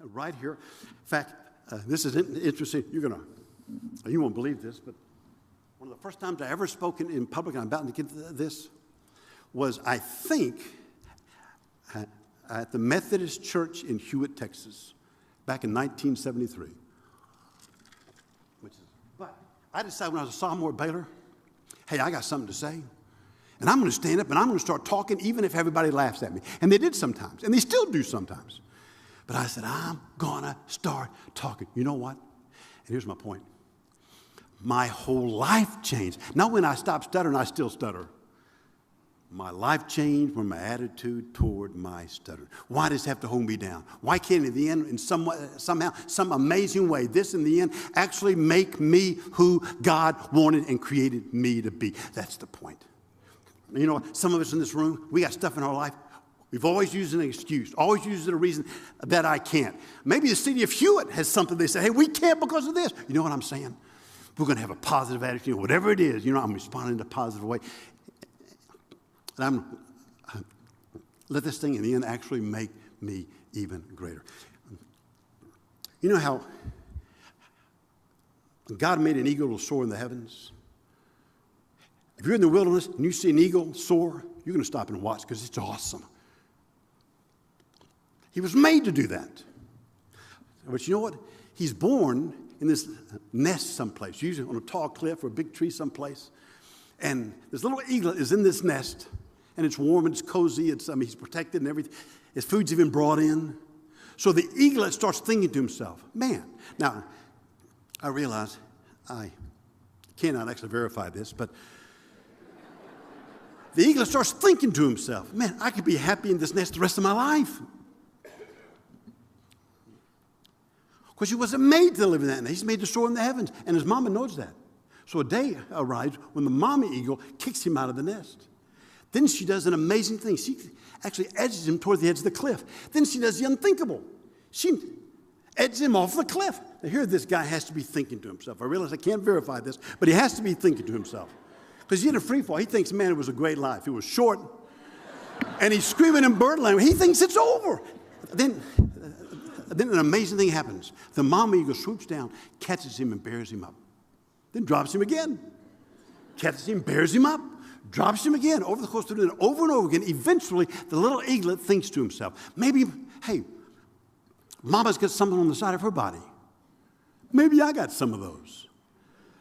right here. In fact, this is interesting. You won't believe this, but one of the first times I ever spoke in public, and I'm about to get to this, was, I think, at the Methodist Church in Hewitt, Texas, back in 1973. But I decided when I was a sophomore at Baylor, hey, I got something to say. And I'm going to stand up and I'm going to start talking even if everybody laughs at me. And they did sometimes, and they still do sometimes. But I said, I'm going to start talking. You know what? And here's my point. My whole life changed. Not when I stopped stuttering, I still stutter. My life changed when my attitude toward my stuttering. Why does it have to hold me down? Why can't, in the end, in somehow, some amazing way, this in the end actually make me who God wanted and created me to be? That's the point. You know, some of us in this room, we got stuff in our life. We've always used an excuse, always used a reason that I can't. Maybe the city of Hewitt has something they say, hey, we can't because of this. You know what I'm saying? We're going to have a positive attitude, whatever it is. You know, I'm responding in a positive way. And let this thing in the end actually make me even greater. You know how God made an eagle to soar in the heavens? If you're in the wilderness and you see an eagle soar, you're going to stop and watch because it's awesome. He was made to do that. But you know what? He's born in this nest someplace, usually on a tall cliff or a big tree someplace. And this little eaglet is in this nest, and it's warm and it's cozy. He's protected and everything. His food's even brought in. So the eaglet starts thinking to himself, man. Now, I realize I cannot actually verify this, but the eaglet starts thinking to himself, man, I could be happy in this nest the rest of my life. Because he wasn't made to live in that nest. He's made to soar in the heavens. And his mama knows that. So a day arrives when the mama eagle kicks him out of the nest. Then she does an amazing thing. She actually edges him toward the edge of the cliff. Then she does the unthinkable. She edges him off the cliff. Now here this guy has to be thinking to himself. I realize I can't verify this, but he has to be thinking to himself. Because he's in a free fall. He thinks, man, it was a great life. It was short. And he's screaming in bird language. He thinks it's over. Then an amazing thing happens. The mama eagle swoops down, catches him, and bears him up. Then drops him again. Catches him, bears him up, drops him again. Over the course of doing it over and over again, eventually the little eaglet thinks to himself, maybe, hey, mama's got something on the side of her body. Maybe I got some of those.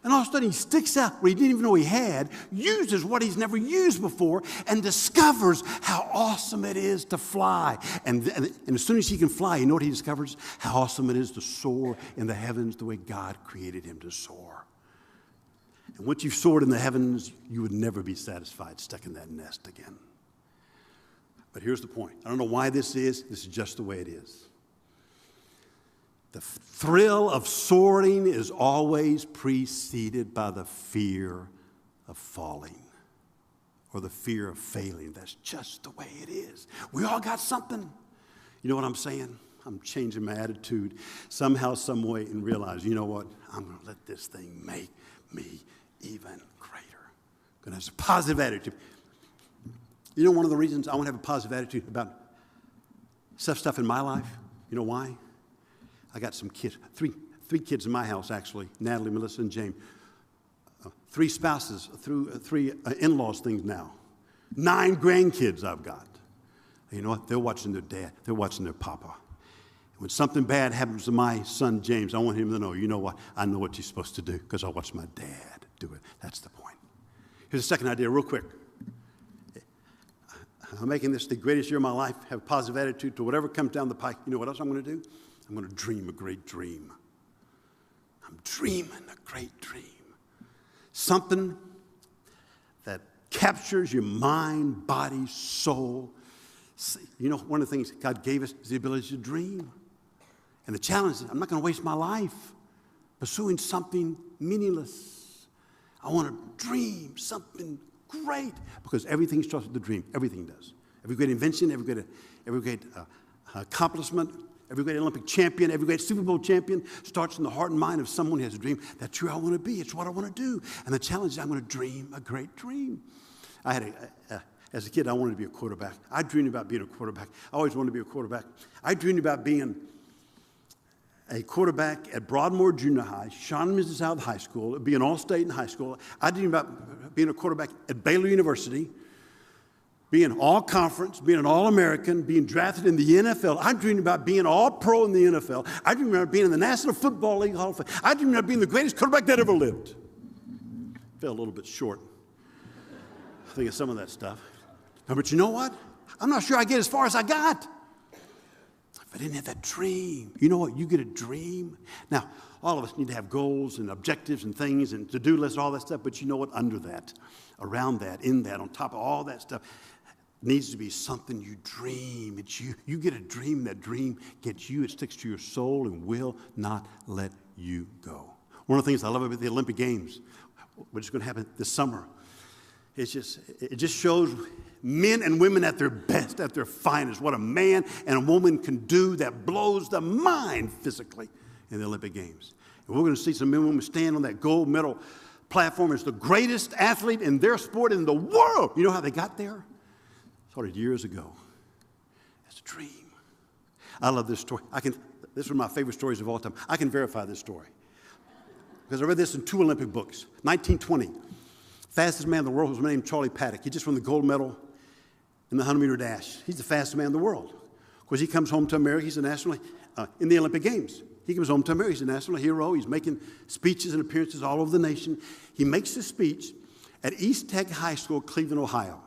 And all of a sudden he sticks out where he didn't even know he had, uses what he's never used before, and discovers how awesome it is to fly. And as soon as he can fly, you know what he discovers? How awesome it is to soar in the heavens the way God created him to soar. And once you've soared in the heavens, you would never be satisfied stuck in that nest again. But here's the point. I don't know why this is. This is just the way it is. The thrill of soaring is always preceded by the fear of falling or the fear of failing. That's just the way it is. We all got something. You know what I'm saying? I'm changing my attitude somehow, some way, and realize, you know what? I'm going to let this thing make me even greater. I'm going to have a positive attitude. You know one of the reasons I want to have a positive attitude about stuff in my life? You know why? I got some kids, three kids in my house, actually, Natalie, Melissa, and James. 3 spouses, three in-laws things now. 9 grandkids I've got. And you know what? They're watching their dad. They're watching their papa. When something bad happens to my son, James, I want him to know, you know what? I know what you're supposed to do because I watched my dad do it. That's the point. Here's a second idea real quick. I'm making this the greatest year of my life, have a positive attitude to whatever comes down the pike. You know what else I'm going to do? I'm going to dream a great dream. I'm dreaming a great dream. Something that captures your mind, body, soul. You know, one of the things God gave us is the ability to dream. And the challenge is I'm not going to waste my life pursuing something meaningless. I want to dream something great because everything starts with a dream. Everything does. Every great invention, every great accomplishment, every great Olympic champion, every great Super Bowl champion starts in the heart and mind of someone who has a dream. That's who I want to be. It's what I want to do. And the challenge is I'm going to dream a great dream. As a kid, I wanted to be a quarterback. I dreamed about being a quarterback. I always wanted to be a quarterback. I dreamed about being a quarterback at Broadmoor Junior High, Shawnee, Mrs. South High School, being all-state in high school. I dreamed about being a quarterback at Baylor University, being all-conference, being an all-American, being drafted in the NFL. I dreamed about being all-pro in the NFL. I dreamed about being in the National Football League Hall of Fame. I dreamed about being the greatest quarterback that ever lived. Fell a little bit short, I think, of some of that stuff. But you know what? I'm not sure I get as far as I got. I didn't have that dream. You know what? You get a dream. Now, all of us need to have goals and objectives and things and to-do lists, all that stuff. But you know what? Under that, around that, in that, on top of all that stuff, needs to be something you dream. It's you. You get a dream. That dream gets you. It sticks to your soul and will not let you go. One of the things I love about the Olympic Games, which is going to happen this summer, it just shows men and women at their best, at their finest. What a man and a woman can do that blows the mind physically in the Olympic Games. And we're going to see some men and women stand on that gold medal platform as the greatest athlete in their sport in the world. You know how they got there? Started years ago. It's a dream. I love this story. This is one of my favorite stories of all time. I can verify this story because I read this in 2 Olympic books. 1920. Fastest man in the world was named Charlie Paddock. He just won the gold medal in the 100-meter dash. He's the fastest man in the world. Of course, he comes home to America. He's a national, in the Olympic Games. He comes home to America. He's a national hero. He's making speeches and appearances all over the nation. He makes his speech at East Tech High School, Cleveland, Ohio.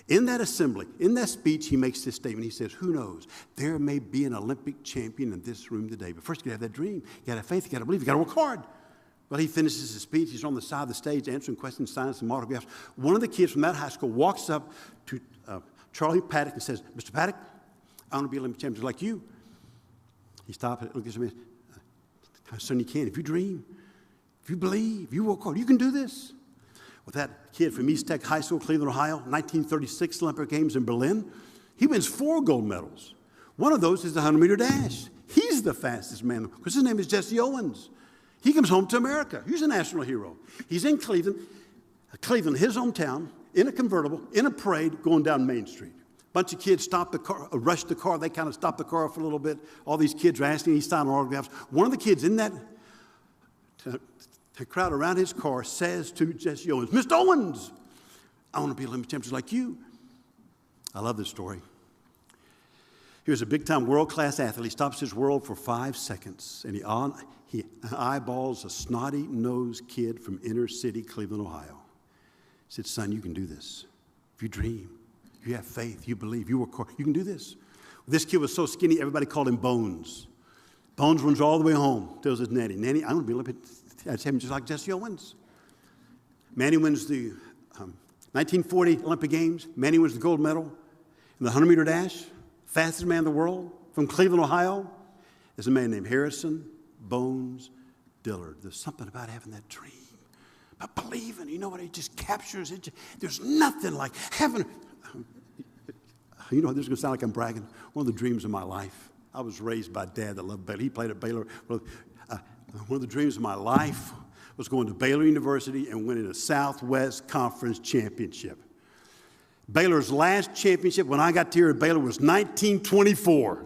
In that assembly, in that speech, he makes this statement. He says, who knows? There may be an Olympic champion in this room today. But first, you got to have that dream. You got to have faith. You got to believe. You got to work hard. Well, he finishes his speech. He's on the side of the stage answering questions, signing some autographs. One of the kids from that high school walks up to Charlie Paddock and says, Mr. Paddock, I want to be Olympic champion like you. He stops and looks at me. Son, you can. If you dream, if you believe, if you work hard, you can do this. With that kid from East Tech High School, Cleveland, Ohio, 1936 Olympic Games in Berlin, he wins 4 gold medals. One of those is the 100-meter dash. He's the fastest man because his name is Jesse Owens. He comes home to America. He's a national hero. He's in Cleveland, his hometown, in a convertible, in a parade, going down Main Street. A bunch of kids stop the car, rush the car. They kind of stop the car for a little bit. All these kids are asking. He's signing autographs. One of the kids in that crowd around his car says to Jesse Owens, Mr. Owens, I want to be Olympic champion like you. I love this story. Here's a big-time world-class athlete. He stops his world for 5 seconds, and he eyeballs a snotty-nosed kid from inner city Cleveland, Ohio. He said, son, you can do this. If you dream, you have faith, you believe, you work hard, you can do this. This kid was so skinny, everybody called him Bones. Bones runs all the way home, tells his nanny, Nanny, I'm going to be Olympic champion just like Jesse Owens. Manny wins the 1940 Olympic Games. Manny wins the gold medal in the 100-meter dash. Fastest man in the world from Cleveland, Ohio, is a man named Harrison Bones Dillard. There's something about having that dream, about believing. You know what? It just captures it. There's nothing like having. You know, this is going to sound like I'm bragging. One of the dreams of my life. I was raised by a dad that loved Baylor. He played at Baylor. One of the dreams of my life was going to Baylor University and winning a Southwest Conference championship. Baylor's last championship when I got here at Baylor was 1924.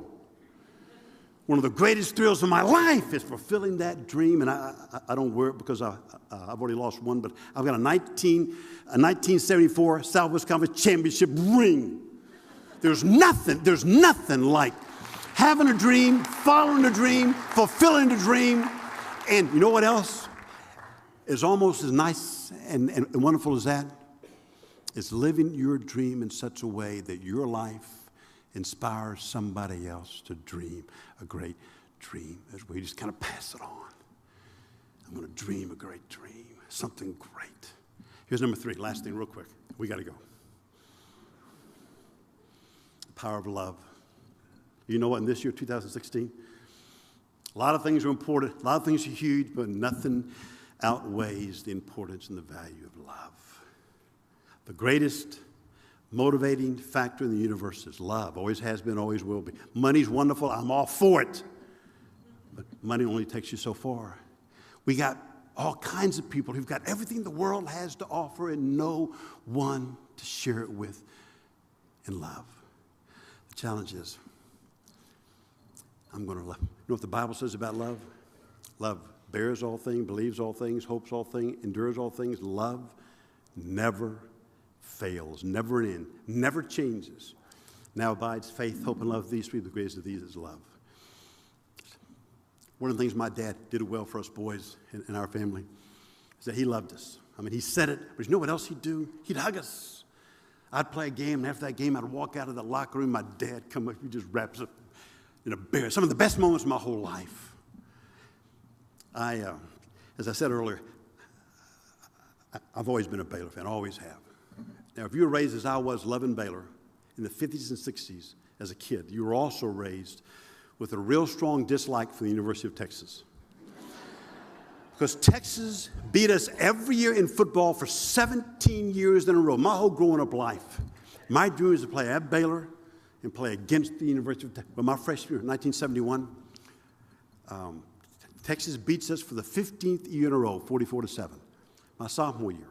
One of the greatest thrills of my life is fulfilling that dream, and I don't wear it because I've already lost one, but I've got a 1974 Southwest Conference championship ring. There's nothing like having a dream, following a dream, fulfilling a dream, and you know what else is almost as nice and wonderful as that? It's living your dream in such a way that your life inspires somebody else to dream a great dream. As we just kind of pass it on. I'm going to dream a great dream, something great. Here's number 3, last thing real quick. We got to go. The power of love. You know what, in this year, 2016, a lot of things are important, a lot of things are huge, but nothing outweighs the importance and the value of love. The greatest motivating factor in the universe is love. Always has been, always will be. Money's wonderful. I'm all for it. But money only takes you so far. We got all kinds of people who've got everything the world has to offer and no one to share it with in love. The challenge is, I'm going to love. You know what the Bible says about love? Love bears all things, believes all things, hopes all things, endures all things. Love never fails, never ends, never changes. Now abides faith, hope, and love. These three, the greatest of these is love. One of the things my dad did well for us boys in our family is that he loved us. I mean, he said it, but you know what else he'd do? He'd hug us. I'd play a game, and after that game, I'd walk out of the locker room. My dad come up, he just wraps up in a bear. Some of the best moments of my whole life. As I said earlier, I've always been a Baylor fan, always have. Now, if you were raised as I was, loving Baylor in the 50s and 60s as a kid, you were also raised with a real strong dislike for the University of Texas. Because Texas beat us every year in football for 17 years in a row. My whole growing up life, my dream was to play at Baylor and play against the University of Texas. But my freshman year, 1971, Texas beats us for the 15th year in a row, 44-7. My sophomore year,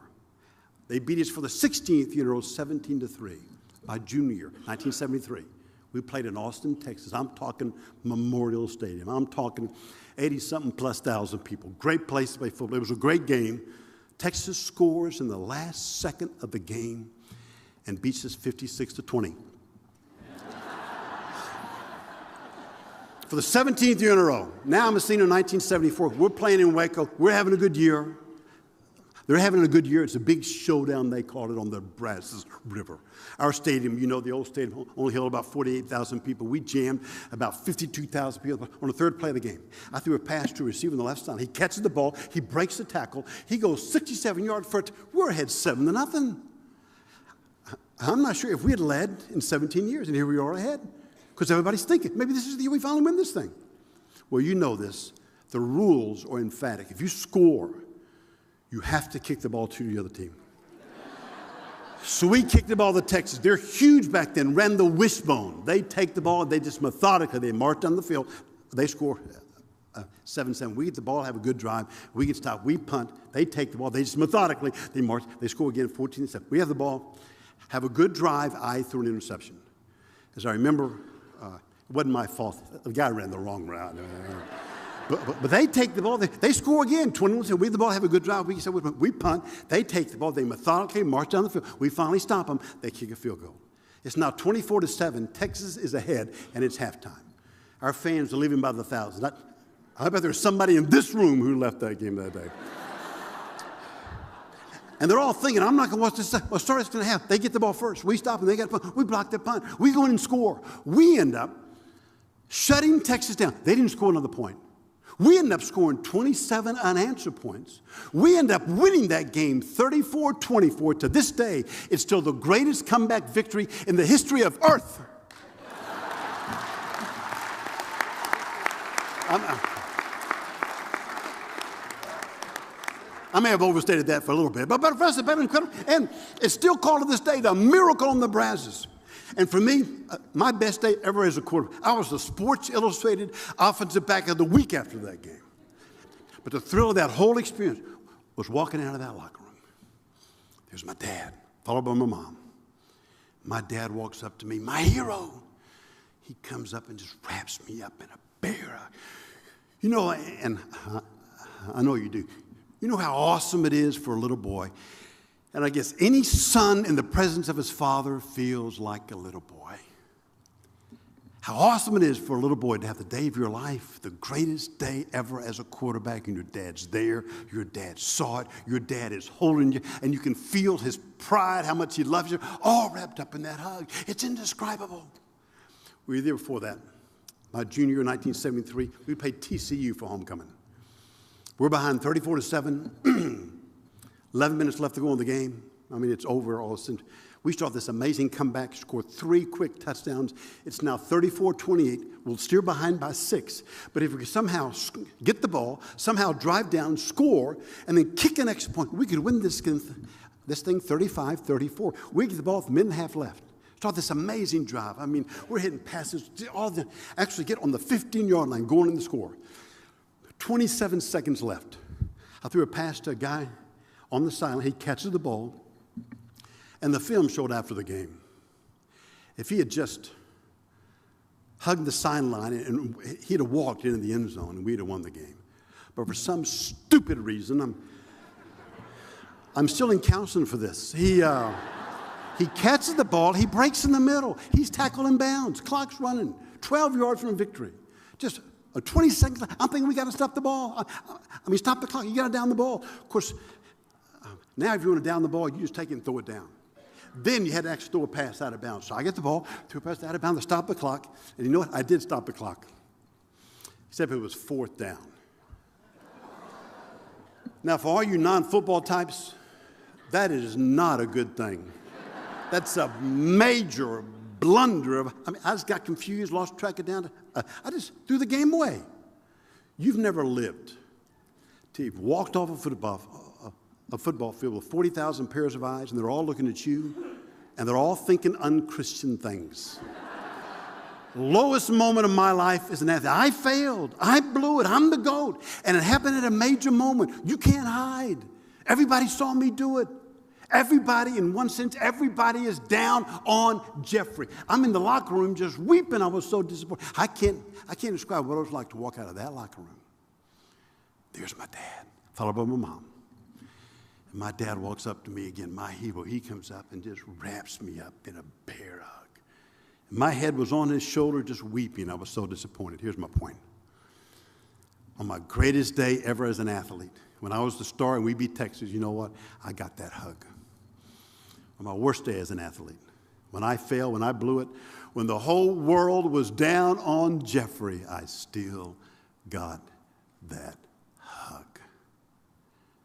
they beat us for the 16th year in a row, 17-3. My junior year, 1973, we played in Austin, Texas. I'm talking Memorial Stadium. I'm talking 80-something plus thousand people. Great place to play football. It was a great game. Texas scores in the last second of the game and beats us 56-20. For the 17th year in a row. Now I'm a senior in 1974. We're playing in Waco. We're having a good year. They're having a good year. It's a big showdown, they call it, on the Brazos River. Our stadium, you know, the old stadium, only held about 48,000 people. We jammed about 52,000 people on the third play of the game. I threw a pass to a receiver on the left side. He catches the ball. He breaks the tackle. He goes 67 yards for it. We're ahead 7-0. I'm not sure if we had led in 17 years, and here we are ahead. Because everybody's thinking, maybe this is the year we finally win this thing. Well, you know this. The rules are emphatic. If you score, you have to kick the ball to the other team. So we kicked the ball to Texas. They're huge back then, ran the wishbone. They take the ball, they just methodically, they march down the field. They score 7-7. We get the ball, have a good drive. We get stopped. We punt. They take the ball. They just methodically, they march. They score again 14-7. We have the ball, have a good drive. I threw an interception. As I remember, it wasn't my fault. The guy ran the wrong route. But they take the ball. They score again. 21. We have the ball, have a good drive. We punt. They take the ball. They methodically march down the field. We finally stop them. They kick a field goal. It's now 24-7. Texas is ahead, and it's halftime. Our fans are leaving by the thousands. I bet there's somebody in this room who left that game that day. And they're all thinking, I'm not going to watch this. Well, start's going to happen. They get the ball first. We stop them. They get the punt. We block the punt. We go in and score. We end up shutting Texas down. They didn't score another point. We end up scoring 27 unanswered points. We end up winning that game 34-24. To this day, it's still the greatest comeback victory in the history of Earth. I may have overstated that for a little bit, but for us, it's been incredible. And it's still called to this day the miracle on the Brazos. And for me, my best day ever as a quarterback, I was the Sports Illustrated Offensive Back of the Week after that game. But the thrill of that whole experience was walking out of that locker room. There's my dad, followed by my mom. My dad walks up to me, my hero. He comes up and just wraps me up in a bear. You know, and I know you do. You know how awesome it is for a little boy. And I guess any son in the presence of his father feels like a little boy. How awesome it is for a little boy to have the day of your life, the greatest day ever as a quarterback, and your dad's there, your dad saw it, your dad is holding you, and you can feel his pride, how much he loves you, all wrapped up in that hug. It's indescribable. We were there before that. My junior year in 1973, we played TCU for homecoming. We're behind 34-7. 11 minutes left to go in the game. I mean, it's over all of a sudden. We start this amazing comeback, score 3 quick touchdowns. It's now 34-28. We'll steer behind by 6. But if we could somehow get the ball, somehow drive down, score, and then kick an extra point, we could win this thing 35-34. We get the ball with a minute and a half left. Start this amazing drive. I mean, we're hitting passes. Actually get on the 15-yard line, going in the score. 27 seconds left. I threw a pass to a guy on the sideline. He catches the ball, and the film showed after the game. If he had just hugged the sideline, and he'd have walked into the end zone, and we'd have won the game. But for some stupid reason, I'm still in counseling for this. He catches the ball. He breaks in the middle. He's tackled in bounds. Clock's running. 12 yards from victory. Just 20 seconds. I'm thinking we got to stop the ball. Stop the clock. You got to down the ball. Of course, now if you want to down the ball, you just take it and throw it down. Then you had to actually throw a pass out of bounds. So I get the ball, threw a pass out of bounds to stop the clock. And you know what? I did stop the clock. Except it was 4th down. Now, for all you non-football types, that is not a good thing. That's a major blunder. I just got confused, lost track of down. I just threw the game away. You've never lived till you've walked off a football field with 40,000 pairs of eyes, and they're all looking at you, and they're all thinking unchristian things. Lowest moment of my life is an athlete. I failed. I blew it. I'm the GOAT. And it happened at a major moment. You can't hide. Everybody saw me do it. Everybody, in one sense, everybody is down on Jeffrey. I'm in the locker room just weeping. I was so disappointed. I can't describe what it was like to walk out of that locker room. There's my dad, followed by my mom. And my dad walks up to me again, my hero. He comes up and just wraps me up in a bear hug. My head was on his shoulder just weeping. I was so disappointed. Here's my point. On my greatest day ever as an athlete, when I was the star and we beat Texas, you know what? I got that hug. On my worst day as an athlete, when I failed, when I blew it, when the whole world was down on Jeffrey, I still got that hug.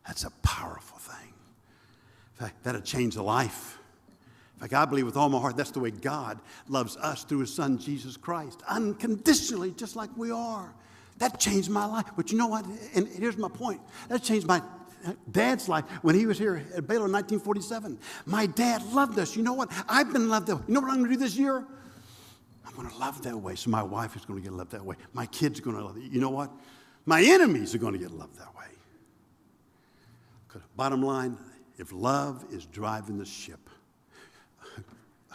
That's a powerful thing. In fact, that'll change a life. In fact, I believe with all my heart that's the way God loves us through his son, Jesus Christ, unconditionally, just like we are. That changed my life. But you know what? And here's my point. That changed my dad's life when he was here at Baylor in 1947. My dad loved us. You know what? I've been loved that way. You know what I'm going to do this year? I'm going to love that way. So my wife is going to get loved that way. My kids are going to love it. You know what? My enemies are going to get loved that way. Bottom line, if love is driving the ship,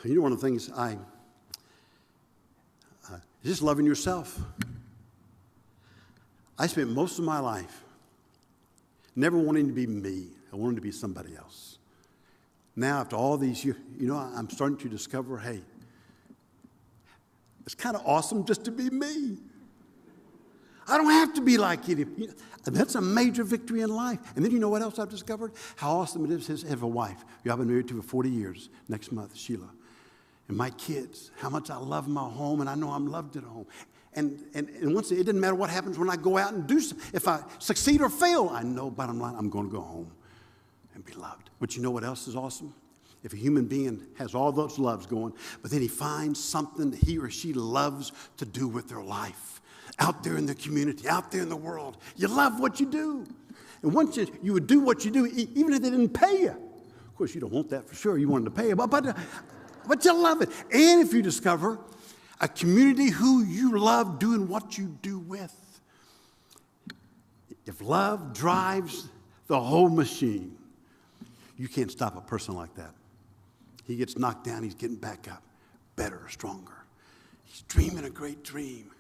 you know one of the things just loving yourself. I spent most of my life never wanting to be me. I wanted to be somebody else. Now, after all these years, I'm starting to discover, hey, it's kind of awesome just to be me. I don't have to be like you. That's a major victory in life. And then you know what else I've discovered? How awesome it is to have a wife who I've been married to for 40 years, next month, Sheila. And my kids, how much I love my home, and I know I'm loved at home. And once it doesn't matter what happens when I go out and do something. If I succeed or fail, I know, bottom line, I'm going to go home and be loved. But you know what else is awesome? If a human being has all those loves going, but then he finds something that he or she loves to do with their life, out there in the community, out there in the world. You love what you do. And once you would do what you do, even if they didn't pay you. Of course, you don't want that for sure. You want them to pay you, but you love it. And if you discover a community who you love doing what you do with. If love drives the whole machine, you can't stop a person like that. He gets knocked down, he's getting back up, better, stronger. He's dreaming a great dream,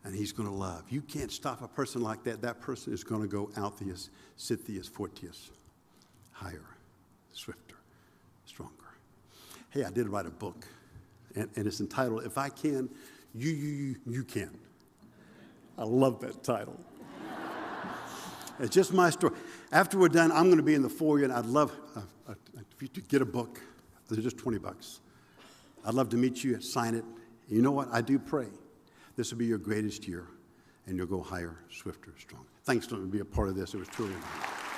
and he's going to love. You can't stop a person like that. That person is going to go Altheus, Sithius, Fortius, higher, swifter, stronger. Hey, I did write a book. And it's entitled, If I Can, You Can. I love that title. It's just my story. After we're done, I'm going to be in the foyer, and I'd love if you to get a book. They're just $20. I'd love to meet you, sign it. You know what? I do pray this will be your greatest year, and you'll go higher, swifter, stronger. Thanks for being a part of this. It was truly an honor.